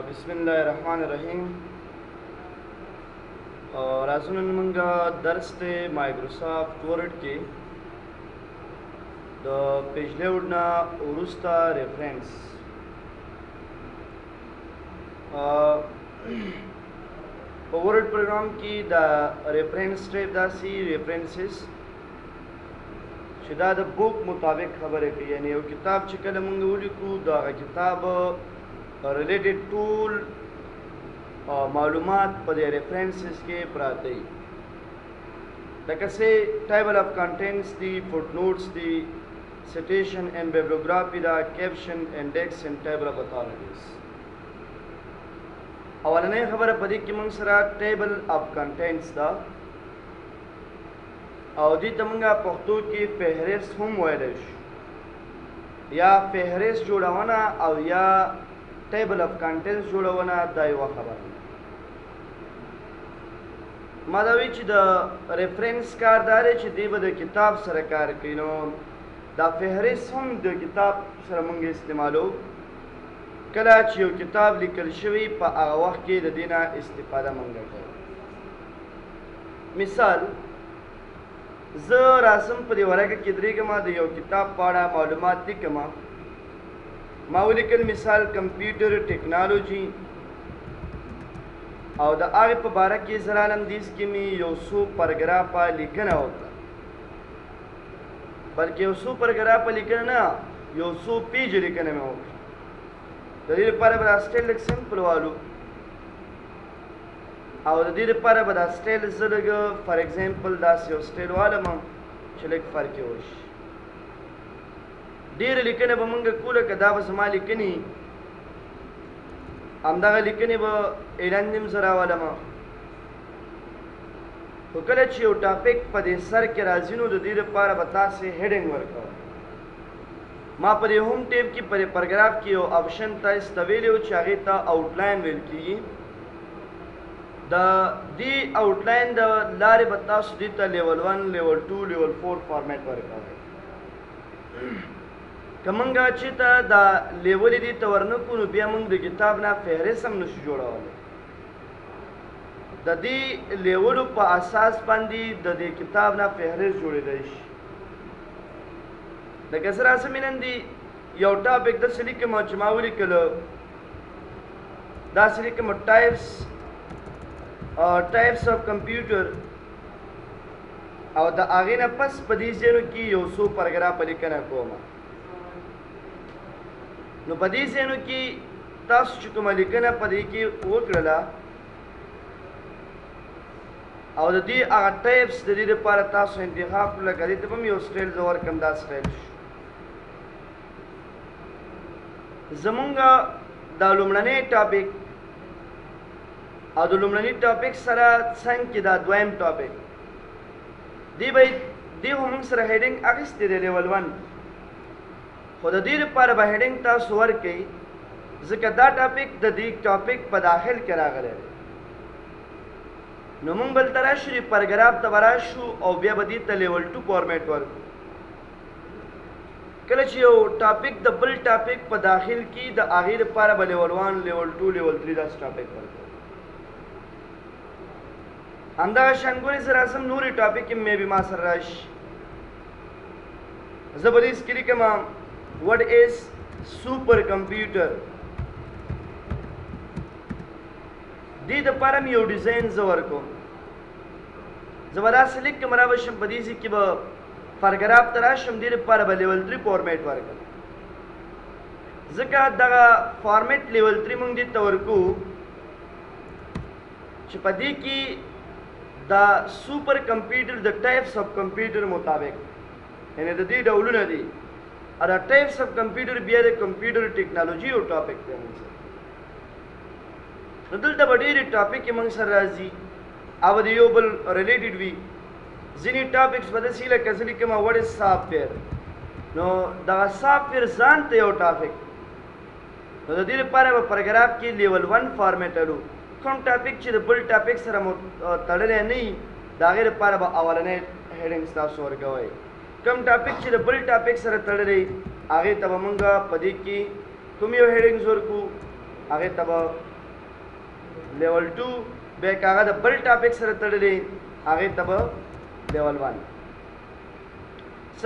बिस्मिल्लाह रहमान रहीम। राजुन मंगा दर्स थे माइक्रोसॉफ्ट वर्ड के द पिछले उड़ना उरुस्ता रेफरेंस वर्ड प्रोग्राम की द रेफरेंस टाइप दासी रेफरेंसेस शिदा द बुक मुताबिक खबर है यानी वो किताब चिकल मंगा उलिकू द किताब रिलेटेड टूल मालूमात पर रेफरेंसेस के प्राते लकसे टेबल ऑफ कंटेंट्स दी फुटनोट्स दी citation and bibliography दा caption index and table of authorities अवलने खबर पदी कि मंग सरा टेबल ऑफ कंटेंट्स दा औदी तमंगा पख्तू की फहरिस्त हम वैलिश या फहरिस्त जोड़ावना और या टेबल ऑफ कंटेंट्स जोड़ावना दायवा खबर मादावी ची द रेफरेंस कारदारे ची दी बद किताब सरकार किनो दा फहरिस्त हम द किताब सर मंग इस्तेमालो कला ची यो किताब लिखल शवी पा आगा वक्त के द दीना इस्तिफादा मंगा कर मिसाल ज रासम पर वरक किदरी कमा द यो किताब पाड़ा मालूमात दी कमा माउलिकल मिसाल कंप्यूटर टेक्नोलॉजी और द आगे पर बारह की जरानम दीस की मी योसु परग्राफा लिखना होता बल्कि योसु परग्राफा लिखना ना योसु पीज लिखने में होता दलील पर बड़ा स्टाइल एक सिंपल वालू और दलील पर बड़ा स्टाइल जलग फॉर एग्जांपल दास यो स्टाइल वाला में चले फर्क होश डीर लिखने बमंग कूल कदा बस मा लिखनी आमदागा लिखने ब एलांदिम जरा वाला मा तो कल चियो टॉपिक पदे सर के राजिनो द दीर पार बता से हेडिंग वर्क मा पदे होम टेप की पदे पैराग्राफ की ऑप्शन ता इस तवेले उ चाहे ता आउटलाइन वेल की द दी आउटलाइन द लारे बता सुदीता लेवल 1 लेवल 2 लेवल 4 फॉर्मेट वर्क है कमंगा चिता दा लेवल दी तवरन को बिया मंग द किताब ना फहरिस्त हम नश जोड़ा वाले द दी लेवल पर असास पांदी द दे किताब ना फहरिस्त जोड़े रहिश द कसरा समिनंदी यो टॉपिक द सिलिक मजमाउली कलो दा सिलिक म टाइप्स ऑफ कंप्यूटर और द आगे ना पस पदीजेनो की योसो पैराग्राफ लिखना कोमा नो पदी सेनु की तास चुकम लिखना पदी की वो करला और दी आगा टाइप्स दी दी पर तास इंतखाब लगा दी तब मी स्टाइल जोर कम दा स्टाइल जमुंगा दालुमने टॉपिक आदुलुमने टॉपिक सरा संग की दा द्वैम टॉपिक दी भाई दी हम सर हेडिंग अगस दे लेवल 1 खुद दीर पर बहेडिंग ता सुवर के जिक्र दा टॉपिक द दी टॉपिक पर दाखिल करा गले नमुंग बल तराशरी पैराग्राफ तवराशु और बिया बदी त लेवल 2 फॉर्मेट वर्क कल चियो टॉपिक द बल टॉपिक पर दाखिल की द आखिर पर लेवल 1 लेवल 2 लेवल 3 दा टॉपिक वर्क अंदा शंगुरी सरासम नूरी टॉपिक में भी मासर रश जबरदस्त किली कमा What is supercomputer? दी द परम यो डिजाइन जवर को जबरदस्त लिख के मरावशम पदीसी की ब पैराग्राफ तराशम दी पर लेवल 3 फॉर्मेट वर्क जका दगा फॉर्मेट लेवल 3 मंग दी तवरकू चपदी की the super computer the types of computer मुताबिक यानी द दी डवलू न दी और टाइप्स ऑफ कंप्यूटर बिया द कंप्यूटर टेक्नोलॉजी और टॉपिक पे मंसर नदल द बड़ी टॉपिक के मंसर राजी आवदियोबल रिलेटेड वी जिनी टॉपिक्स बदसीला कसली के मा what is software know the software जानते हो टॉपिक नो द दिल पर पैराग्राफ की लेवल 1 फॉर्मेट अरु कम टॉपिक ची द बुल टॉपिक सर तड़ले नहीं दागे पर अवलने हेडिंग्स दा सोर गवाई कम टॉपिक ची द बुल टॉपिक सर तड़ले आगे तब मंगा पदी की तुम यो हेडिंग जोर को आगे तब لیول 2 به کاغه د بل ټاپک سره تړلې هغه ته به لیول 1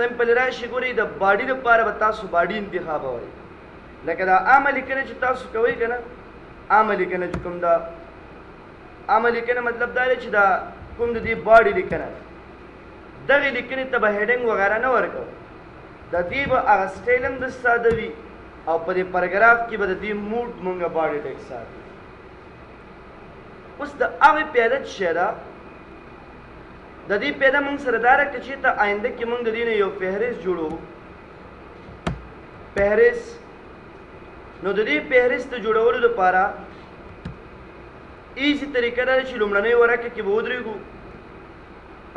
سمپل راشي ګوري د باډي لپاره به تاسو باډي انتخاب وای لکه دا عام لیکنه چې تاسو کوي کنه عام لیکنه چې کوم دا عام لیکنه مطلب دا دی چې دا کوم د دې باډي لیکنه دغه لیکنې ته به هډینګ وغیرہ نه ورکو د دې به هغه سټایل هم د ساده وي او په دې پاراګراف کې به د دې موډ مونږه باډي ټیک ساتي اوس د هغه پیدا شي دا د دې پیدا مونږ سره دا راکړي چې ته آینده کې مونږ د دې نه یو فهرست جوړو فهرست نو د دې فهرست جوړولو لپاره ایزی طریقه دا چې لومړنۍ ورقه کې به ودرېږو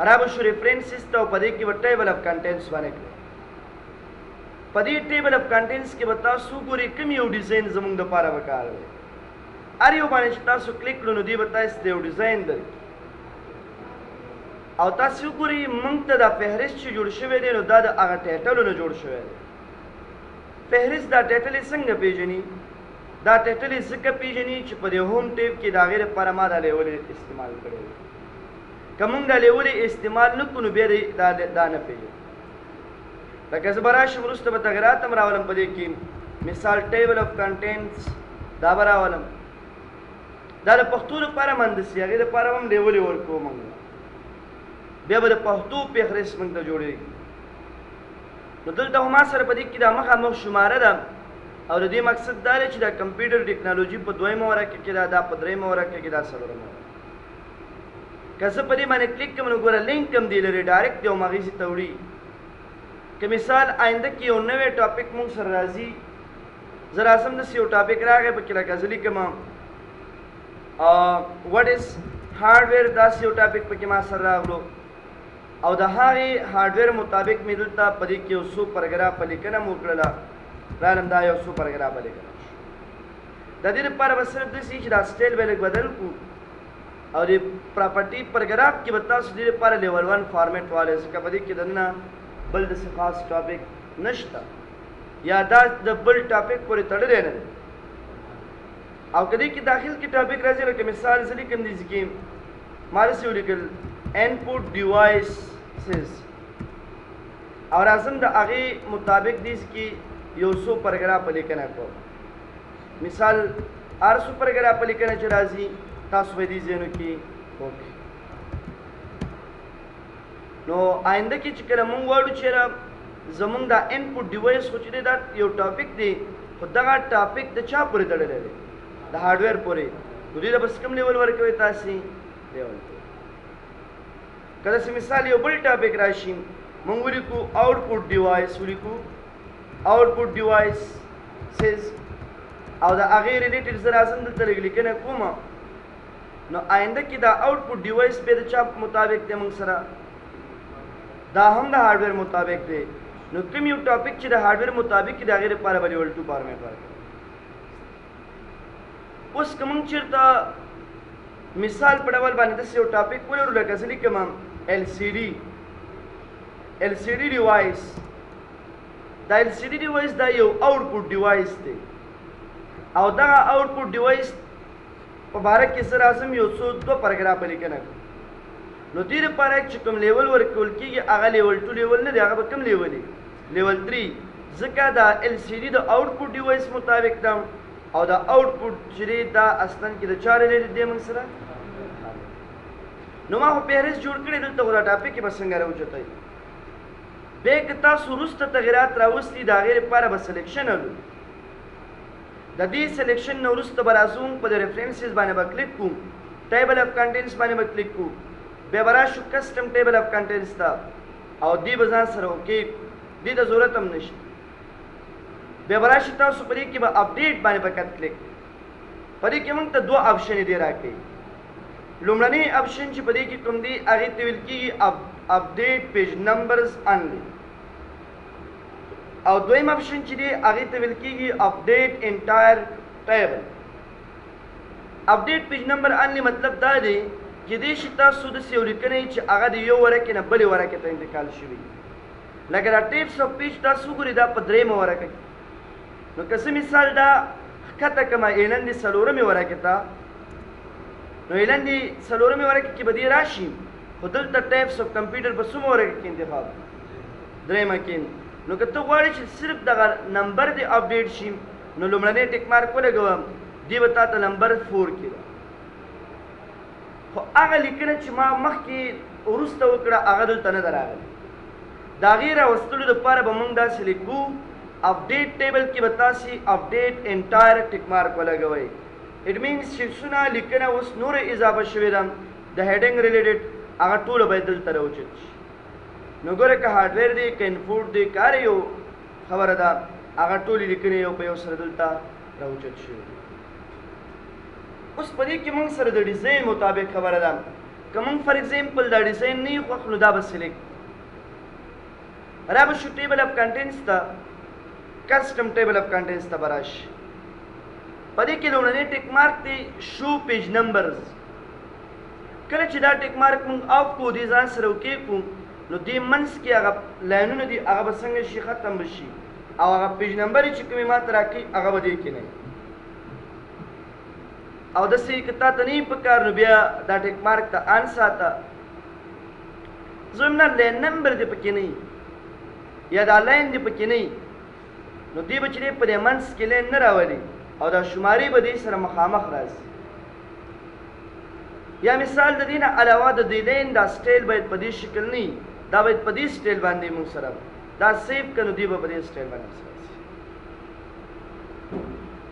رابه شو ریفرنسز ته او په دې کې به ټیبل اف کنټینټس باندې کړو په دې ټیبل اف کنټینټس کې به تاسو ګورئ کوم یو ډیزاین زموږ دپاره به کار دی هر یو باندې چې تاسو کلیک کړو نو دې به تاسو ته یو ډیزاین درکړي او تاسو وګورئ موږ ته دا فهرست چې جوړ شوی دی نو دا د هغه ټایټلو نه جوړ شوی دی فهرست دا ټایټل یې څنګه پیژني دا ټایټل یې ځکه پیژني چې په دې هوم ټیب کې د هغې لپاره ما دا لیول استعمال کړی دی که موږ دا لیول استعمال نه کړو نو بیا دا نه پیژني لکه زه به راشم وروسته به تغیرات هم راولم په دې کې مثال ټیبل اف کنټینټس دا به راولم دا د پښتو لپاره مندسي هغې دپاره هم لیولې ورکوو موږ بیا به د پښتو فهرست موږ ته جوړېږي نو دلته خو ما سره په دې کې دا مخامخ شماره ده او د دې مقصد دا دی چې دا کمپیوټر ټیکنالوژي په دویمه ورقه کې دا په دریمه ورقه کې دا څلورمه که زه په دې باندې کلیک کوم نو ګوره لینک هم دی لري ډایرکټ دی او هغې ته وړي که مثال آینده کې یو نوی ټاپک مونږ سره راځي زه راسم داسې یو ټاپک راغی پکې لکه زه لیکم وټ از هارډویر داسې یو ټاپک پکې ما سره راغلو او د هغې هارډویر مطابق مې دلته په دې کې یو څو پاراګرافه لیکنه مو وکړله رالم دا یو څو پاراګرافه لیکنه د دې لپاره به صرف داسې چې دا سټایل به لږ بدل کړو او د پراپرټي پاراګراف کې به تاسو دې لپاره لیول 1 فارمیټ والی ځکه په دې کې دننه بل داسې خاص ټاپک نشته یا دا د بل ټاپک پورې تړلی نه دی او که دې کې داخل کې ټاپک راځي لکه مثال زه لیکم دې کې ما داسې ولیکل انپوټ ډیوایسز او راځم د هغې مطابق دې کې یو څو پاراګرافه لیکنه کوم مثال هر څو پاراګرافه لیکنه چې راځي تاسو به دې ځایونو کې وکړئ نو آینده کې چې کله مونږ وایو چېرې زمونږ دا انپوټ ډیوایس خو چې دی دا یو ټاپک دی خو دغه ټاپک د چا پورې تړلی دی د هارډویر پورې نو دې ته بس کوم لیول ورکوئ تاسې لیول که داسې مثال یو بل ټاپک راشي مونږ ولیکو آوټپوټ ډیوایس ولیکو آوټپوټ ډیوایسز او د هغې ریلیټډ زه راځم دلته لږ لیکنه کوم نو آینده کې دا آوټپوټ ډیوایس بیا د چا مطابق دی مونږ سره دا هم د هارډویر مطابق دی نو کوم یو ټاپک چې د هارډویر مطابق د هغې لپاره به لیول 2 فارمیټ ورکړو اوس که موږ چېرته مثال په ډول باندې داسې یو ټاپک ولرو لکه زه لیکم LCD ډیوایس دا LCD ډیوایس دا یو آوټپوټ ډیوایس دی او دغه آوټپوټ ډیوایس په باره کې زه راځم یو څو 2 پاراګرافه لیکنه کوم نو دې لپاره چې کوم لیول ورکول کېږي هغه لیول 2 لیول نه دی هغه به کوم لیول دی لیول 3 ځکه دا LCD د آوټپوټ ډیوایس مطابق ده او دا آوټپوټ چې دی دا اصلا کې د چا ریلیټډ دی موږ سره نو ما خو فهرست جوړ کړی دلته خو دا ټاپک یې به څنګه راوچتئ بیا که تاسو وروسته تغیرات راوستي د هغې لپاره به سلیکشن الو د دې سلیکشن نه وروسته به راځو په د ریفرنسز باندې به کلیک کوو ټیبل اف کنټینټس باندې به کلیک کوو بیا به راشو کسټم ټیبل اف کنټینټس ته او دې به ځان سره اوکې دې ته ضرورت هم نشته بیا به راشي تاسو په دې کې به اپډیټ باندې به کلیک په دې کې موږ ته 2 آپشنې دی راکوي لومړنی آپشن چې په دې کې کوم دی هغې ته ویل کېږي اپډیټ پیج نمبرز انلی او دویم آپشن چې دی هغې ته ویل کېږي اپډیټ انټایر ټیبل اپډیټ پیج نمبر انلی مطلب دا دی کېدای شي تاسو داسې یو لیکنه چې هغه د یو ورقې نه بلې ورقې ته انتقال شوي لکه دا ټیپس اف پیج تاسو وګورئ دا په 3مه ورقه کې نو که څه مثال دا ښکته کړمه اینن د 4مې ورقې ته نو لاندې څلورمې ورقې کې به دې راشي خو دلته ټایپس اف کمپیوټر په څومره ورقې کې انتخاب درېیمه کې نو که ته غواړې چې صرف دغه نمبر دې اپډیټ شي نو لومړنی ټیک مارک ولګوه دې به تا ته نمبر 4 کې ده خو هغه لیکنه چې ما مخکې وروسته وکړه هغه دلته نه ده راغلې د هغې راوستلو دپاره به موږ داسې لیکو اپډیټ ټیبل کې به تاسې اپډیټ انټایر ټیک مارک ولګوئ اټ مینس چې څونه لیکنه اوس نوره اضافه شوې ده د هیډینګ ریلیټډ هغه ټوله باید دلته راوچت شي نو ګوره که هارډویر دی که انپوټ دی که هر یو خبره ده هغه ټولې لیکنې یو په یو سره دلته راوچت شوي اوس په دې کې موږ سره د ډیزاین مطابق خبره ده که موږ فار ایگزامپل دا ډیزاین نه یې خوښ نو دا به سلیکټ را به شو ټیبل اف کنټینټس ته کسټم ټیبل اف کنټینټس ته به راشي په دې کې لومړنی ټیک مارک دی شو پیج نمبرز کله چې دا ټیک مارک موږ آف کړو دې ځان سره اوکې کړو نو دې منځ کې هغه لاینونه دي هغه به څنګه شي ختم به شي او هغه پیج نمبر چې کومې ما ته راکړي هغه به دې کې نه او داسې که تا ته نه وي پکار نو بیا دا ټیک مارک ته آن ساته زما لاین نمبر دې پکې نه یا دا لاین دې پکې نه نو دې به چې دی په دې منځ کې لاین نه راولي او دا شمارې به دې سره مخامخ راځي یا مثال د دې نه علاوه د دې لاین دا سټایل باید په دې شکل نه وي دا باید په دې سټایل باندې موږ سره دا سیو کړو دې به په دې سټایل باندې سره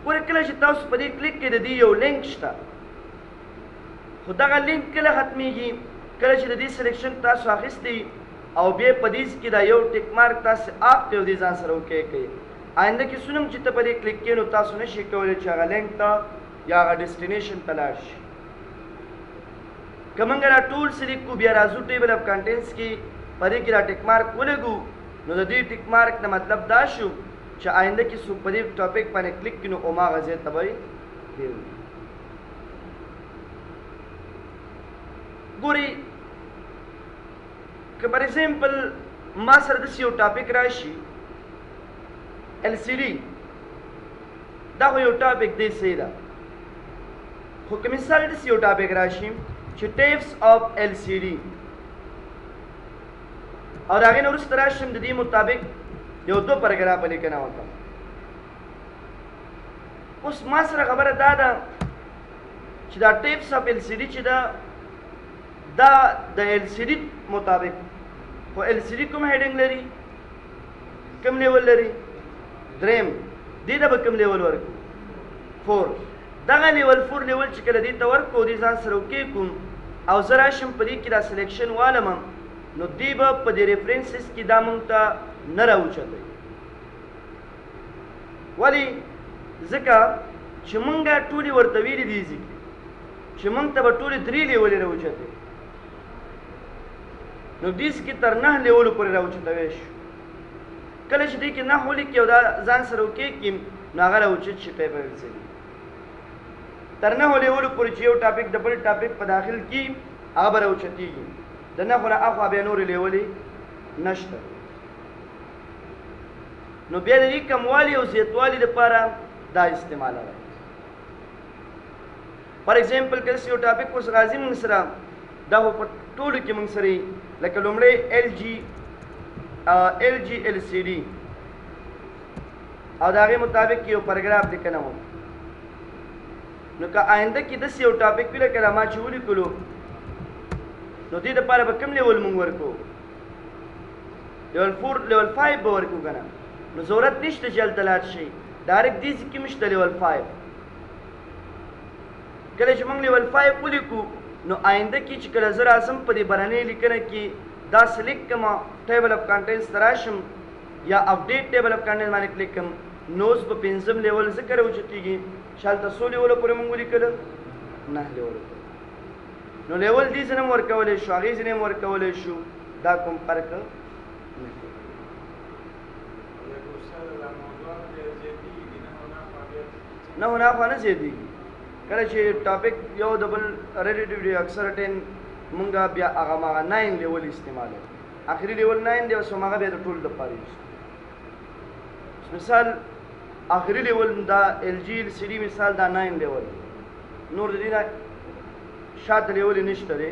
ګوره کله چې تاسو په دې کلیک کې د دې یو لینک شته خو دغه لینک کله ختمیږي کله چې د دې سلیکشن تاسو اخیستی او بیا په دې کې دا یو ټیک مارک تاسو اپ کړو دې ځان سره اوکې کوي آینده کې څومره چې ته په دې کلیک کړې نو تاسو نشئ کولی چې هغه لینک ته یا هغه ډیسټینیشن ته لاړ شي که موږ دا ټول سلیکټ کړو بیا راځو ټیبل اف کنټینټس کې په دې کې دا ټیک مارک ولګو نو د دې ټیک مارک نه مطلب دا شو چې آینده کې څوک په دې ټاپک باندې کلیک کړي نو هماغه ځای ته به یې ګورئ که فار ایگزامپل ما سره داسې یو ټاپک راشي LCD دا خو یو ټاپک دی صحیح ده خو که مثال داسې یو ټاپک راشي چې ټیپس اف LCD او د هغې نه وروسته راشم د دې مطابق یو 2 پاراګرافه لیکنه وکړم اوس ما سره خبره دا ده چې دا ټیپس اف LCD چې ده دا د LCD مطابق خو LCD کوم هیډینګ لري کوم لیول لري دریم دې ته به کوم لیول ورکړو 4 دغه لیول 4 لیول چې کله دې ته ورکړو دې ځان سره اوکې کړو او زه راشم په دې کې دا سلیکشن والم نو دې به په دې ریفرنسز کې دا موږ ته نه راوچتوي ولې ځکه چې موږ ټولې ورته ویلي دي چې موږ ته به ټولې 3 لیولې راوچتوي نو دیس کې تر 9 لیولو پورې راوچتوی شو کله چې دې کې 9 ولیکي او دا ځان سره وکې کړي نو هغه راوچت شي ټایپ LCD تر 9 لیولو پورې چې یو ټاپک د بل ټاپک په داخل کې هغه به راوچتېږي د 9 نه اخوا بیا نورې لیولې نشته نو بیا د دې کموالي او زیاتوالي لپاره دا استعمالوي فار ایگزامپل که یو ټاپک اوس راځي موږ سره دا په ټولو کې موږ سره لکه لومړی LG LCD او د هغې مطابق یو پاراګراف لیکنه وم نو که آینده کې داسې یو ټاپک وي لکه دا ما چې ولیکلو نو دې دپاره به کوم لیول موږ ورکو لیول 4 لیول 5 به ورکو که نه نو ضرورت نشته چې هلته لاړ شئ ډایرکټ دې ځای کې هم شته لیول 5 کله چې موږ لیول 5 ولیکو نو آینده کې چې کله زه راځم په دې برنۍ لیکنه کې دا سلیکټ کړم ټیبل اف کنټینټس ته راشم یا اپډیټ ټیبل اف کنټینټ باندې کلیک کړم نو اوس په 5م لیول ځکه راوچتېږي چې هلته څو لیولو پورې موږ ولیکله 9 لیولو نو لیول دې ځای نه هم ورکولی شو هغې ځای نه هم ورکولی شو دا کوم فرق نه کوي نه هو نه خوا نه زیاتېږي کله چې ټاپک یو د بل ریلیټیولی اکثر ټین مونږ بیا هغه مغه 9 لیول استعمالوي اخري لیول 9 دی اوس هغه بیا د ټول دپاره یوز مثال اخري لیول دا LG LCD مثال دا 9 لیول نور د دې نه شاته لیول نشته دی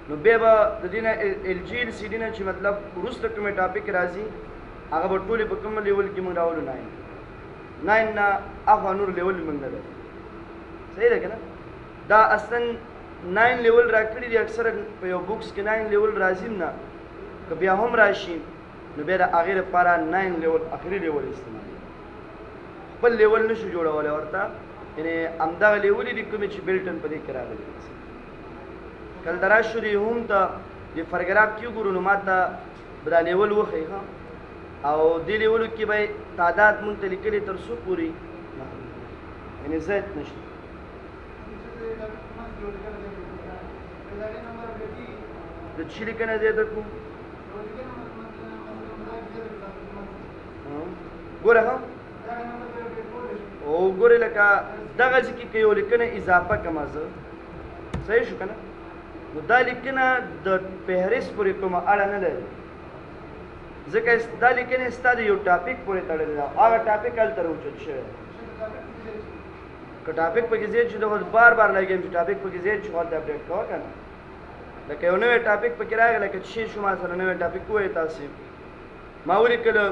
نو بیا به د دې نه ال جی ال سی ډي نه چې مطلب وروسته کومې ټاپک راځي هغه به ټولې په کوم لیول کې موږ راولو 9 نه هغه نور لیول موږ نه لرو صحیح ده که نه دا اصلا 9 لیول راکړي دي اکثره په یو بکس کې 9 لیول راځي نه که بیا هم راشي نو بیا د هغې لپاره 9 لیول اخري لیول استعمالوي خپل لیول نشو جوړولی ورته یعنې همدغه لیولې دي کومې چې بلټن په دې کې راغلي کله د راشو دې هم ته د فرګراف کې وګورو نو ما ته به دا لیول وښیي ښه او دې لیولو کې به تعداد مونږ ته لیکلي تر څو پورې یعنې زیات نشته د چې لیکنه زیاته کړو ګوره ښه او ګورې لکه دغه ځای کې که یو لیکنه اضافه کړمه زه صحیح شو که نه نو دا لیکنه د فهرست پورې کومه اړه نه لري ځکه دا لیکنه ستا د یو ټاپک پورې تړلې ده هغه ټاپک هلته راوچت شوی که ټاپک پکې زیات شي د بار بار لګیم چې ټاپک پکې زیات شي هلته اپډیټ کوه که نه لکه یو نوی ټاپک پکې راغی لکه چې شو ما سره نوی ټاپک ووایي تاسې ما ولیکله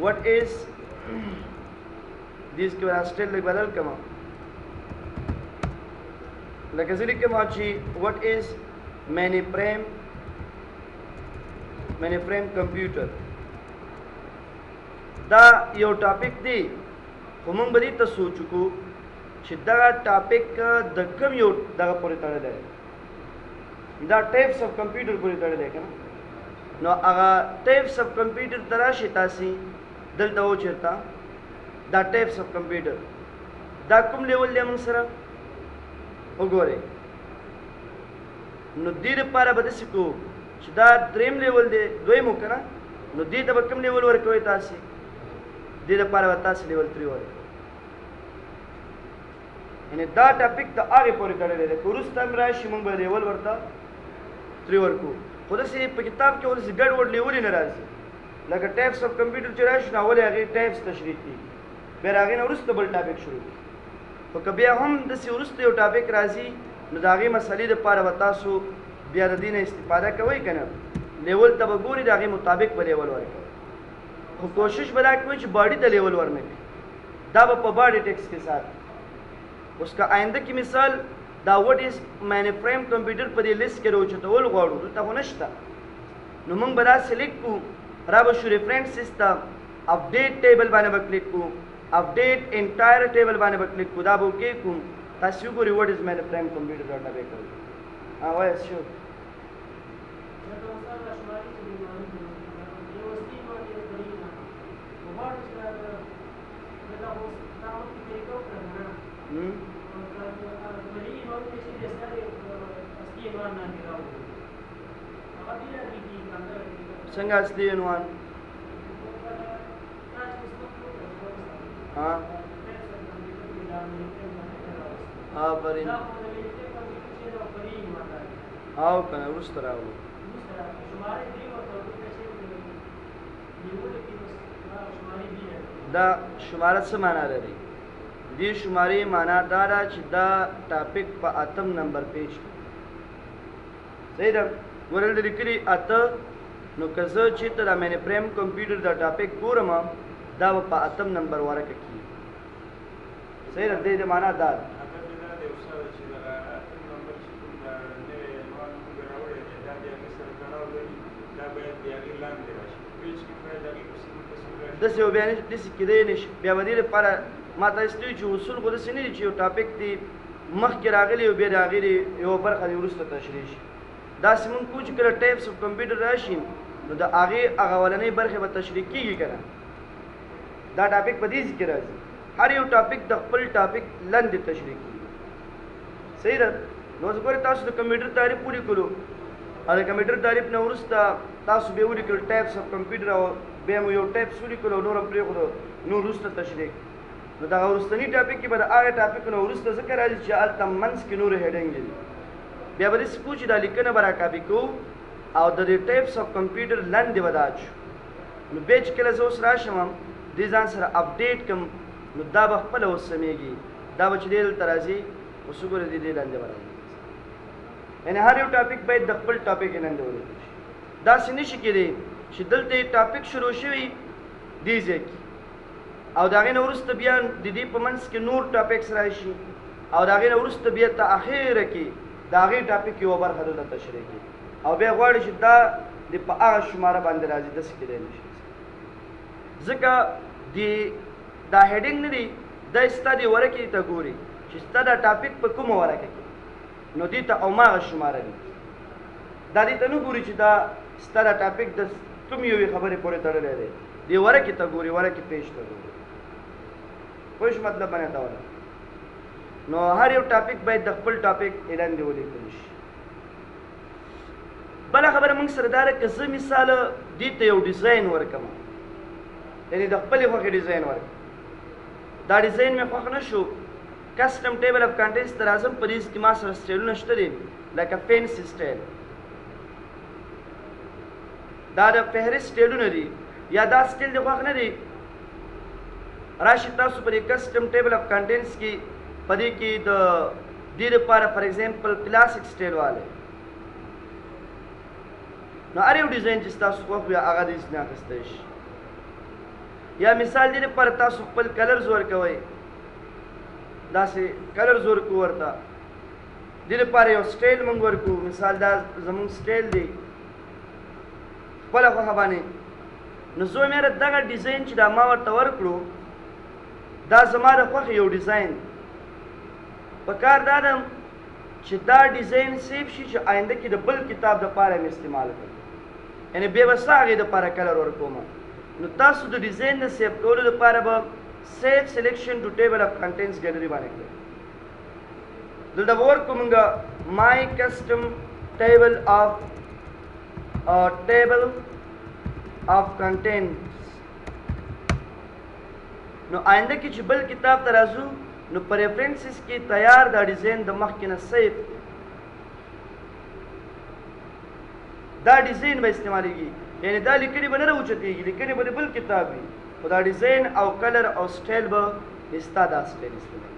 وټ ایز دیس کې به سټایل لږ بدل کړم لکه زه لیکم چې وټ ایز مینی فریم کمپیوټر دا یو ټاپک دی خو موږ به دې ته سوچ وکړو چې دغه ټاپک د کوم یو دغه پورې تړلی دا ټایپس اف کمپیوټر پورې تړلی که نه نو هغه ټایپس اف کمپیوټر ته راشئ تاسې دلته وچېرته دا ټایپس اف کمپیوټر دا کوم لیول دی موږ سره وګورئ نو دې لپاره به داسې کوو چې دا دریم لیول دی دویم و که نه نو دې ته به کوم لیول ورکوئ تاسې دې لپاره به تاسې لیول 3 ورکوئ یعنې دا ټاپک د هغې پورې تړلی دی که وروسته هم راشي موږ به لیول ورته 3 ورکوو خو داسې په کتاب کې داسې ګډ وډ لیولې نه راځي لکه ټایپس اف کمپیوټر چې راشي نو اول هغې ټایپس تشریح کېږي بیا د هغې نه وروسته بل ټاپک شروع کړي خو که بیا هم داسې وروسته یو ټاپک راځي نو د هغې مسلې دپاره به تاسو بیا د دې نه استفاده کوئ که نه لیول ته به ګورئ د هغې مطابق به لیول ورکوئ خو کوشش به دا کوئ چې باډي ته لیول ورنه کړي دا به په باډي ټیکس کې ساتي اوس که آینده کې مثال دا وټ ایز مینی فریم کمپیوټر په دې لیست کې راوچتول غواړو دلته خو نشته نو موږ به دا سلیکټ کړو را به شو ریفرنس سیسټم اپډیټ ټیبل باندې به کلیک کړو اپډیټ انټایر ټیبل باندې به کلیک کړو دا به اوکې کړو تاسې وګورئ وټ ایز مینی فریم کمپیوټر ډاټا بیک کوي وایس شو څنګه اصلي عنوان آفرین او کنه وروسته راوړو دا شماره څه معنا لري دې شمارې معنا دا ده چې دا ټاپک په 8 نمبر پیج صحیح ده ګورل د لیکلي 8 نو که زه چېرته دا مینی فریم کمپیوټر دا ټاپک ګورم دا به په 8 نمبر ورکه کېږي صحیح ده دې معنا دا ده داسې یو بیا داسې کېدی نه شي بیا به دې لپاره ما تاسو ته چې اصول خو داسې نه دي چې یو ټاپک دی مخکې راغلی او بیا د هغې یوه برخه دې وروسته تشریح شي داسې مونږ کوو چې کله ټایپس اف کمپیوټر راشي نو د هغې هغه اولنۍ برخې به تشریح کېږي که نه دا ټاپک په دې ځای کې راځي هر یو ټاپک د خپل ټاپک لاندې تشریح کېږي صحیح ده نو اوس ګورئ تاسو د کمپیوټر تعریف ولیکلو او د کمپیوټر تعریف نه وروسته تاسو بیا ولیکل ټایپس اف کمپیوټر او بیا مو یو ټایپس ولیکلو نور هم پرېښودو نو وروسته تشریح نو دغه وروستني ټاپک کې به د هغه ټاپک نه وروسته ځکه راځي چې هلته منځ کې نورې هیډنګ دي بیا به داسې کوو چې دا لیکنه به راکاپي کوو او د دې ټایپس اف کمپیوټر لاندې به دا اچو نو بیا چې کله زه اوس راشم دې ځان سره اپډیټ کړم نو دا به خپله اوس سمیږي دا به چې دې دلته راځي اوس وګورئ دې لاندې به راځي یعنی هر یو ټاپک باید د خپل ټاپک اعلان دی داسې نشي کېدی چې دلته ټاپک شروع شوي دې ځای کې او د هغې نه وروسته بیا د دې په منځ کې نور ټاپکس راشي او د هغې نه وروسته بیا ته اخره کې د هغې ټاپک یوه برخه دلته تشریح کړي او بیا غواړي چې دا د په هغه شماره باندې راځي داسې کېدی نه شي ځکه دا هیډینګ نه دی دا ستا د ورقې ته ګوري چې ستا دا ټاپک په کومه ورقه کې نو دې ته هماغه شماره دي دا دې ته نه ګوري چې دا ستا دا ټاپک د کوم یوې خبرې پورې تړلی دی دې ورقې ته ګوري ورقې پیج ته ګوري پوه شو مطلب باندې ته ولا نو هر یو ټاپک باید د خپل ټاپک اعلان دی ولیکل شي بله خبره موږ سره دا ده که زه مثال دې ته یو ډیزاین ورکړم یعنې د خپلې خوښې ډیزاین ورکړم دا ډیزاین مې خوښ نه شو کسټم ټیبل اف کنټینټس ته راځم په دې کې ما سره سټایلونه شته دي لکه فینسي سټایل دا د فهرست سټایلونه دي یا دا سټایل دې خوښ نه دی راشي تاسو په دې کسټم ټیبل اف کنټینټس کې په دې کې د دې لپاره فار ایگزامپل کلاسیک سټایل والی نو هر یو ډیزاین چې ستاسو خوښ وي هغه دې ځینې اخیستی شي یا مثال دې لپاره تاسو خپل کلرز ورکوئ داسې کلرز ورکو ورته دې لپاره یو سټایل موږ ورکو مثال دا زموږ سټایل دی خپله خوښه باندې نو زه وایم یاره دغه ډیزاین چې دا ما ورته ورکړو دا زما د خوښې یو ډیزاین پکار دا ده چې دا ډیزاین سیف شي چې آینده کې د بل کتاب دپاره مې استعمال کړم یعنې بیا به څه هغې دپاره کلر ورکوم نو تاسو د ډیزاین د سیف کولو دپاره به سیف سلیکشن ټو ټیبل اف کنټینټس ګیلري باندې کړئ دلته به ورکړو مونږ مای کسټم ټیبل اف کنټینټس نو آینده کې چې بل کتاب ته راځو نو په ریفرنسز کې تیار دا ډیزاین د مخکې نه سیف دا ډیزاین به استعمالیږي یعنی دا لیکنې به نه راوچتېږي لیکنې به د بل کتاب وي خو دا ډیزاین او کلر او سټایل به ستا دا سټایل استعمال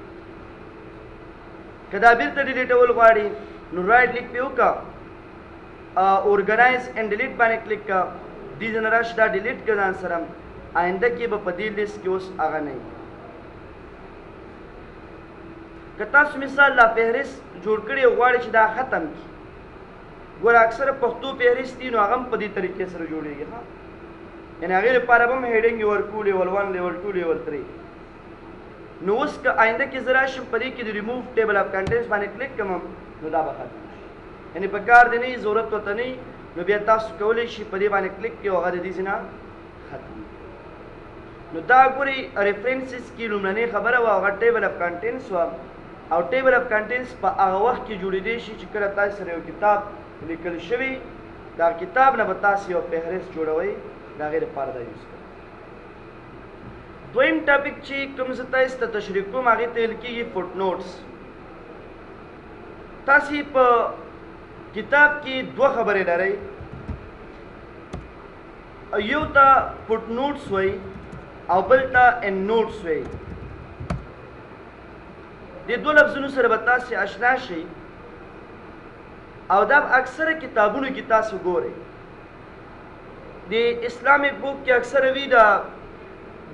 که دا بیرته ډیلیټول غواړي نو رایټ کلیک پې وکړه اورګنایز اینډ ډیلیټ باندې کلیک کړه دې ځای نه راشي دا ډیلیټ کړه ځان سره آینده کې به په دې لیست کې اوس هغه نه وي که تاسو مثال لا فهرست جوړ کړی او غواړئ چې دا ختم کړي ګوره اکثره پښتو فهرست دي نو هغه هم په دې طریقې سره جوړېږي ښه یعنې هغې لپاره به هم هیډینګ ورکو لیول 1 لیول 2 لیول 3 نو اوس که آینده کې زه راشم په دې کې د ریموو ټیبل اف کنټینټس باندې کلیک کړم نو دا به ختم شي یعنې په کار دی نه وي ضرورت ورته نه وي نو بیا تاسو کولی شي په دې باندې کلیک کړئ او هغه د دې ځای نه ختم نو دا ګورئ ریفرنسز کې لومړنۍ خبره وه هغه ټیبل اف کنټینټس وه او ټیبل اف کنټینټس په هغه وخت کې جوړېدی شي چې کله تاسو سره یو کتاب لیکل شوي دا کتاب نه به تاسو یو فهرست جوړوئ د هغې لپاره دا یوز کوئ دویم ټاپک چې کوم زه تاسو ته تشریح کوم هغې ته ویل کېږي فوټ نوټس تاسې په کتاب کې دوه خبرې لرئ یو ته فوټ نوټس وایي او بل ته ان نوټس وایي دې دوه لفظونو سره به تاسې اشنا شئ او دا اکثره کتابونو کې تاسو ګورئ د اسلامیک بک کې اکثره وي دا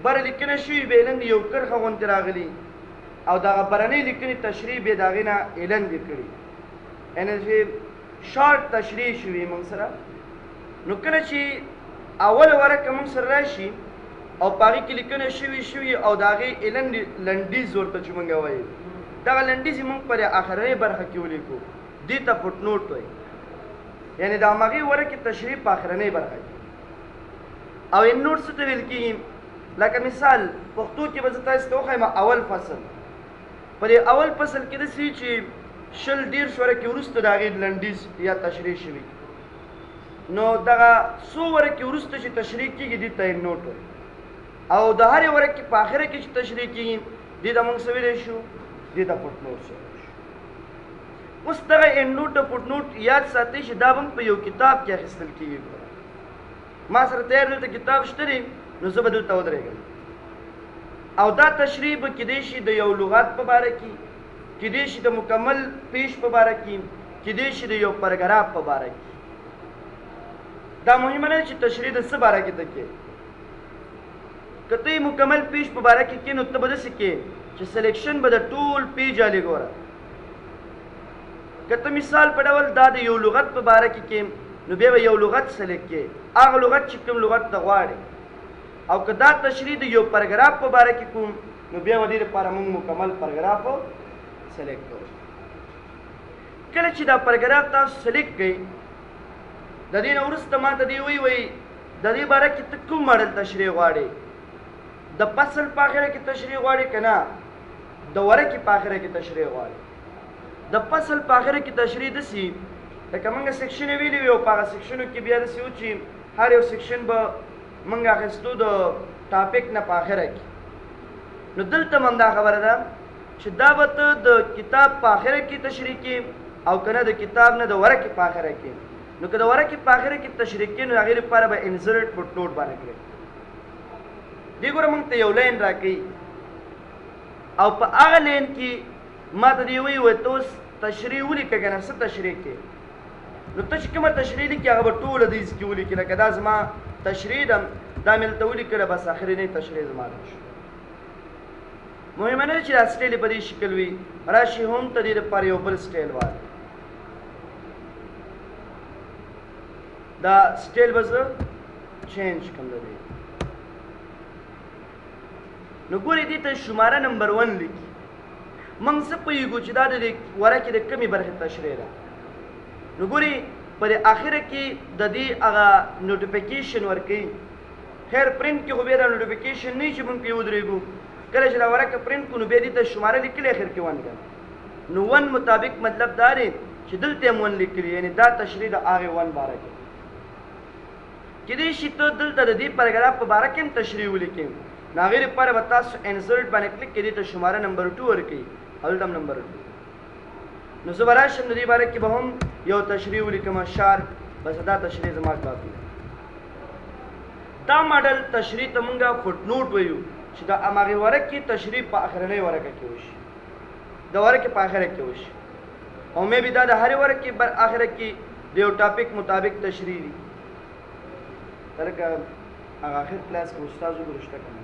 بره لیکنه شوي بیا اعلان یو کرښه غوندې راغلي او دغه برنۍ لیکنې تشریح بیا د هغې نه اعلان دې کړي یعنې چې شارټ تشریح شوي موږ سره نو کله چې اوله ورقه موږ سره راشي او په هغې کې لیکنه شوي او د هغې اعلان لنډیز ورته چې موږ وایو دغه لنډیز یې موږ په آخرنۍ برخه کې ولیکو دې ته فوټ نوټ وایي یعنې د همغې ورقې تشریح په آخرنۍ برخه کې او ان نوټ څه ته ویل کېږي لکه مثال پښتو کې به زه تاسو ته وښیم اول فصل په دې اول فصل کې داسې چې 20-30 ورقې وروسته د هغې لنډیز یا تشریح شوي نو دغه څو ورقې وروسته چې تشریح کېږي دې ته ان نوټ وایي او د هرې ورقې په آخره کې چې تشریح کېږي دې ته موږ څه ویلی شو دې ته فوټ نوټ ویلی شو اوس دغه ان نوټ او فوټ نوټ یاد ساتئ چې دا به په یو کتاب کې اخیستل کېږي ما سره تیار دلته کتاب شته دی نو زه به دلته ودرېږم او دا تشریح به کیدی شي د یو لغت په باره کې کیدی شي د مکمل پیش په باره کې کېدای شي د یو پاراګراف په باره کې دا مهمه نه چې تشریح د څه باره کې ته کې که ته مکمل پیج په باره کې کې نو ته به داسې کې چې سلیکشن به د ټول پیج علي ګوره که ته مثال په ډول دا د یو لغت په باره کې کې نو بیا به یو لغت سلیکټ کې هغه لغت چې کوم لغت ته غواړي او که دا تشریح د یو پاراګراف په باره کې کوم نو بیا به دې لپاره موږ مکمل پاراګراف سلیکټ کوو کله چې دا پاراګراف تاسو سلیکټ کړئ د دې نه وروسته ماته دې وایي د دې باره کې ته کوم ماډل تشریح غواړې د فصل په اخره کې تشریح غواړې که نه د ورقې په اخره کې تشریح غواړې د فصل په اخره کې تشریح داسې لکه موږ سیکشن ویلي وي او په هغه سیکشنو کې بیا داسې و چې هر یو سیکشن به موږ اخیستو د ټاپک نه په اخره کې نو دلته هم دا خبره ده چې دا به ته د کتاب په اخره کې تشریح کې او که نه د کتاب نه د ورقې په اخره کې نو که د ورقې په اخره کې تشریح کې نو هغې لپاره به انسرټ فوټ نوټ باندې کړئ دې ګوره موږ ته یو لین راکوي او په هغه لین کې ما ته دې وایي ته اوس تشریح ولیکه که نه څه تشریح کې نو ته چې کومه تشریح لیکې هغه به ټوله دې کې ولیکې لکه دا زما تشریح ده دا مې دلته ولیکله بس اخرنۍ تشریح زما ده شو مهمه نه ده چې دا سټایل په دې شکل وي راشي هم ته دې لپاره یو بل سټایل والی دا سټایل به زه چینج کړم د دې نو ګورې دې ته شماره نمبر 1 لیکي موږ څه پوهېږو چې دا د ورقې د کمې برخې تشریح ده نو ګورې په دې اخره کې د دې هغه نوټیفیکیشن ورکوي خیر پرنټ کې خو بیا دا نوټیفیکیشن نه وي چې موږ پرې ودرېږو کله چې دا ورقه پرنټ کړو نو بیا دې ته شماره لیکلې اخر کې 1 کړه نو 1 مطابق مطلب دا دی چې دلته هم 1 لیکلي یعنې دا تشریح د هغې 1 باره کې کېدای شي ته دلته د دې پاراګراف په باره کې هم تشریح ولیکې نو هغې لپاره به تاسو انسرټ باندې کلیک کړئ دې ته شماره نمبر 2 ورکوي هلته هم نمبر 2 نو زه به راشم د دې باره کې به هم یو تشریح ولیکم شارپ بس دا تشریح زما کافي دا ماډل تشریح ته مونږ فوټ نوټ وایو چې د هماغې ورقې تشریح په اخرنۍ ورقه کې وشي د ورقې په اخره کې وشي او مې بي دا د هرې ورقې په اخره کې د یو ټاپک مطابق تشریح وي لکه هغه آخر کلاس کې استاد وګورو شته که نه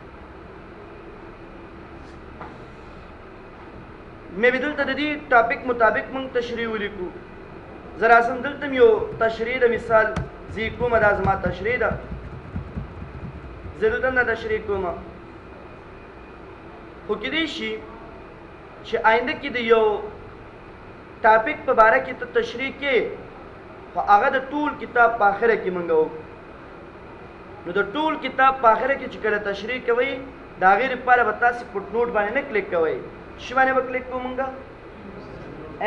مې بي دلته د دې ټاپک مطابق مونږ تشریح ولیکو زه راسم دلته م یو تشریح د مثال زه یې کومه دا زما تشریح ده زه دلته هم دا تشریح کومه خو کېدای شي چې آینده کې د یو ټاپک په باره کې ته تشریح کې خو هغه د ټول کتاب په آخره کې مونږ وکړو نو د ټول کتاب په آخره کې چې کله تشریح کوئ د هغې لپاره به تاسې فوټ نوټ باندې نه کلیک کوئ څه باندې به کلیک کوو مونږ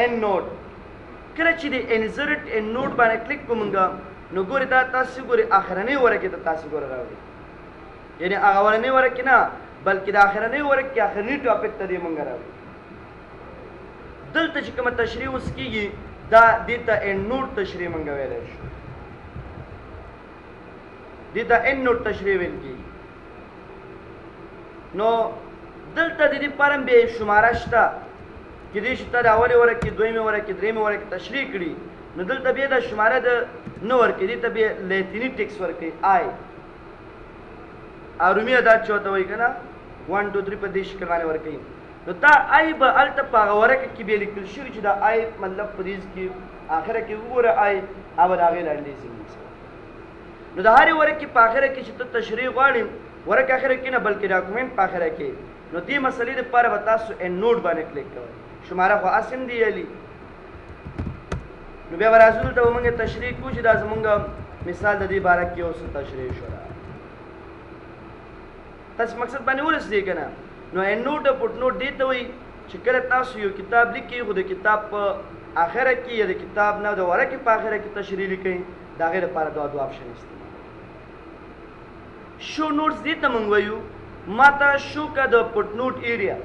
این نوټ کله چې د انسرټ این نوټ باندې کلیک کوو مونږ نو ګورې دا تاسې ګورې آخرنۍ ورقې ته تاسې ګوره راوړي یعنې هغه اولنۍ ورقې نه بلکې د آخرنۍ ورقې آخرني ټاپک ته دې مونږ راوړي دلته چې کومه تشریح اوس کېږي دا دې ته این نوټ تشریح مونږ ویلی شو دې ته این نوټ تشریح ویل کېږي نو دلته د دې لپاره هم بیا شماره شته کېدای شي ته د اولې ورقې دویمې ورقې درېیمې ورقې تشریح کړي نو دلته بیا دا شماره د نه ورکوي دې ته بیا لیتیني ټیکس ورکوي آی رومي ادا چې ورته وایي که نه 1 2 3 په دې شکل باندې ورکوي نو دا آی به هلته په هغه ورقه کې بیا لیکل شوي چې دا آی مطلب په دې کې آخره کې وګوره آی هغه د هغې لاندې نو د هرې ورقې په آخره کې چې ته تشریح غواړې ورقه آخره کې نه بلکې ډاکومنټ په آخره کې نو دې مسلې لپاره به تاسو این نوټ باندې کلیک کوئ شماره خو اسم دی یلی نو بیا به راځو دلته به مونږ تشریح کوو چې دا زمونږ مثال د دې باره کې اوس تشریح شوه تاسو مقصد باندې ورسېدئ که نه نو این نوټ او فوټ نوټ دې ته وایي چې کله تاسو یو کتاب لیکئ خو د کتاب په آخره کې یا د کتاب نه د ورقې په آخره کې تشریح لیکئ د هغې لپاره دا دوه آپشن استعمال شو نوټس دې ته مونږ وایو ما ته شو کا د فوټ نوټ ایریا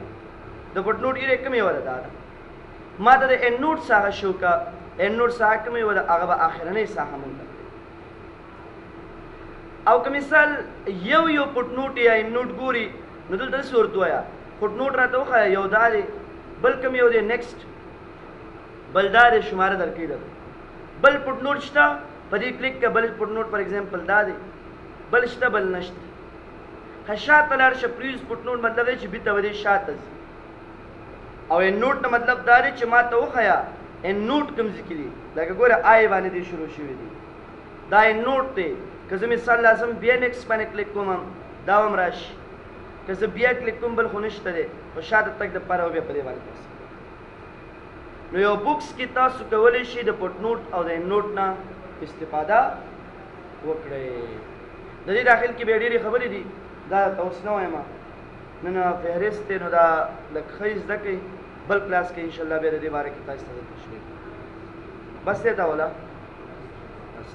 د فوټ نوټ ایریا کومې وله دا ده ما ته د این نوټ ساحه شو کا این نوټ ساحه کومې وله هغه به آخرنۍ ساحه مونږ ته او که مثال یو فوټ نوټ یا این نوټ ګوري نو دلته سورت وایا فوټ نوټ راته وښایه یو دا دی بل کوم یو دی نیکسټ بل دا دی شماره درکوي درته بل پټ نوټ شته په دې کلیک که بل پټ نوټ پر ایگزامپل دا دی بل شته بل نشته که شاته لاړ شه پلیز پټ نوټ مطلب دی چې بیرته به دې شاته ځي او این نوټ نه مطلب دا دی چې ما ته وښیه این نوټ کوم ځای کې دي لکه ګوره آی باندې دې شروع شوي دي دا این نوټ دی که زه مثال لازم بیا نیکسټ باندې کلیک کوم دا هم راشي که زه بیا کلیک کوم بل خو نشته دی خو شاته تګ دپاره به بیا په دې باندې پاس نو یو بکس کې تاسو کولی شئ د پټ نوټ او د این نوټ نه استفاده وکړئ د دې داخل کې بیا ډېرې خبرې دي دا ته اوس نه وایم نن فهرست دی نو دا لږ ښه یې زده کړئ بل کلاس کې انشاءالله بیا د دې باره کې تاسو ته تشریح بس دی دا ولا بس